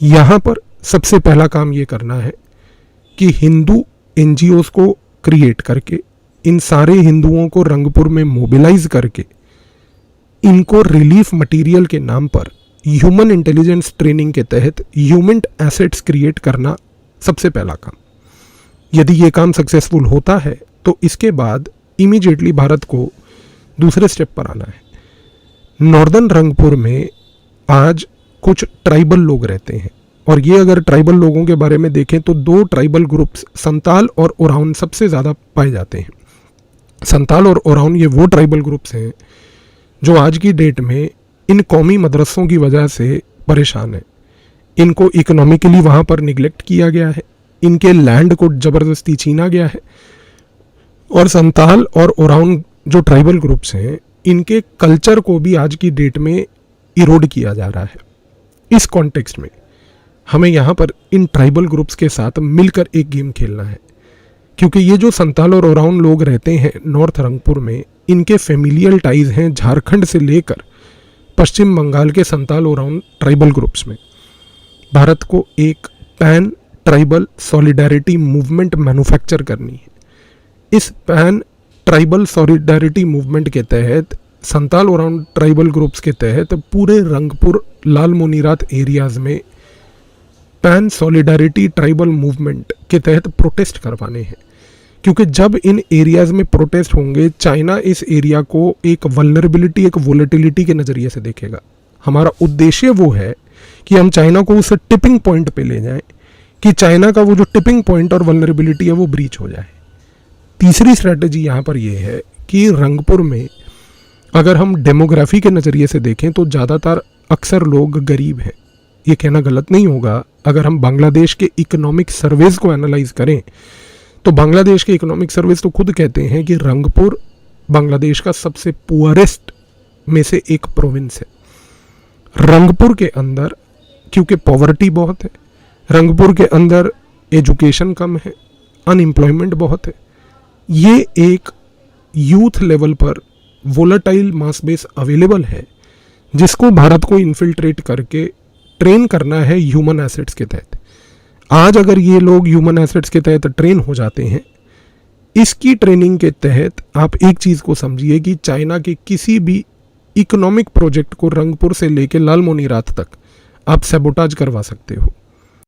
यहाँ पर सबसे पहला काम ये करना है कि हिंदू एनजीओज को क्रिएट करके इन सारे हिंदुओं को रंगपुर में मोबिलाइज करके इनको रिलीफ मटेरियल के नाम पर ह्यूमन इंटेलिजेंस ट्रेनिंग के तहत ह्यूमन एसेट्स क्रिएट करना सबसे पहला काम। यदि ये काम सक्सेसफुल होता है तो इसके बाद इमीडिएटली भारत को दूसरे स्टेप पर आना है। नॉर्दर्न रंगपुर में आज कुछ ट्राइबल लोग रहते हैं और ये अगर ट्राइबल लोगों के बारे में देखें तो दो ट्राइबल ग्रुप्स संताल और ओराउन सबसे ज़्यादा पाए जाते हैं। संताल और ओराउन ये वो ट्राइबल ग्रुप्स हैं जो आज की डेट में इन कौमी मदरसों की वजह से परेशान है। इनको इकोनॉमिकली वहाँ पर निगलेक्ट किया गया है, इनके लैंड को ज़बरदस्ती छीना गया है और संताल और ओराउन जो ट्राइबल ग्रुप्स हैं इनके कल्चर को भी आज की डेट में इरोड किया जा रहा है। इस कॉन्टेक्स्ट में हमें यहाँ पर इन ट्राइबल ग्रुप्स के साथ मिलकर एक गेम खेलना है, क्योंकि ये जो संताल और ओराउन लोग रहते हैं नॉर्थ रंगपुर में, इनके फैमिलियल टाइज हैं झारखंड से लेकर पश्चिम बंगाल के संताल ओराउन ट्राइबल ग्रुप्स में। भारत को एक pan tribal solidarity movement manufacture करनी है। इस पैन ट्राइबल सॉलिडारिटी मूवमेंट के तहत संताल ओराउन ट्राइबल ग्रुप्स के तहत पूरे रंगपुर लाल मोनीरात एरियाज़ में पैन सॉलिडारिटी ट्राइबल मूवमेंट के तहत प्रोटेस्ट करवाने हैं, क्योंकि जब इन एरियाज़ में प्रोटेस्ट होंगे चाइना इस एरिया को एक वल्नरेबिलिटी, एक वोलेटिलिटी के नज़रिए से देखेगा। हमारा उद्देश्य वो है कि हम चाइना को उस टिपिंग पॉइंट पे ले जाएं कि चाइना का वो जो टिपिंग पॉइंट और वल्नरेबिलिटी है वो ब्रीच हो जाए। तीसरी स्ट्रैटेजी यहाँ पर ये है कि रंगपुर में अगर हम डेमोग्राफी के नज़रिए से देखें तो ज़्यादातर अक्सर लोग गरीब हैं। ये कहना गलत नहीं होगा। अगर हम बांग्लादेश के इकोनॉमिक सर्वेज को एनालाइज करें तो बांग्लादेश के इकोनॉमिक सर्वेज तो खुद कहते हैं कि रंगपुर बांग्लादेश का सबसे पुअरेस्ट में से एक प्रोविंस है। रंगपुर के अंदर क्योंकि पॉवर्टी बहुत है, रंगपुर के अंदर एजुकेशन कम है, अनएम्प्लॉयमेंट बहुत है, ये एक यूथ लेवल पर वोलेटाइल मास बेस अवेलेबल है जिसको भारत को इन्फिल्ट्रेट करके ट्रेन करना है ह्यूमन एसेट्स के तहत। आज अगर ये लोग ह्यूमन एसेट्स के तहत ट्रेन हो जाते हैं, इसकी ट्रेनिंग के तहत आप एक चीज़ को समझिए कि चाइना के किसी भी इकोनॉमिक प्रोजेक्ट को रंगपुर से लेकर लाल मोनीरात तक आप सैबोटाज करवा सकते हो।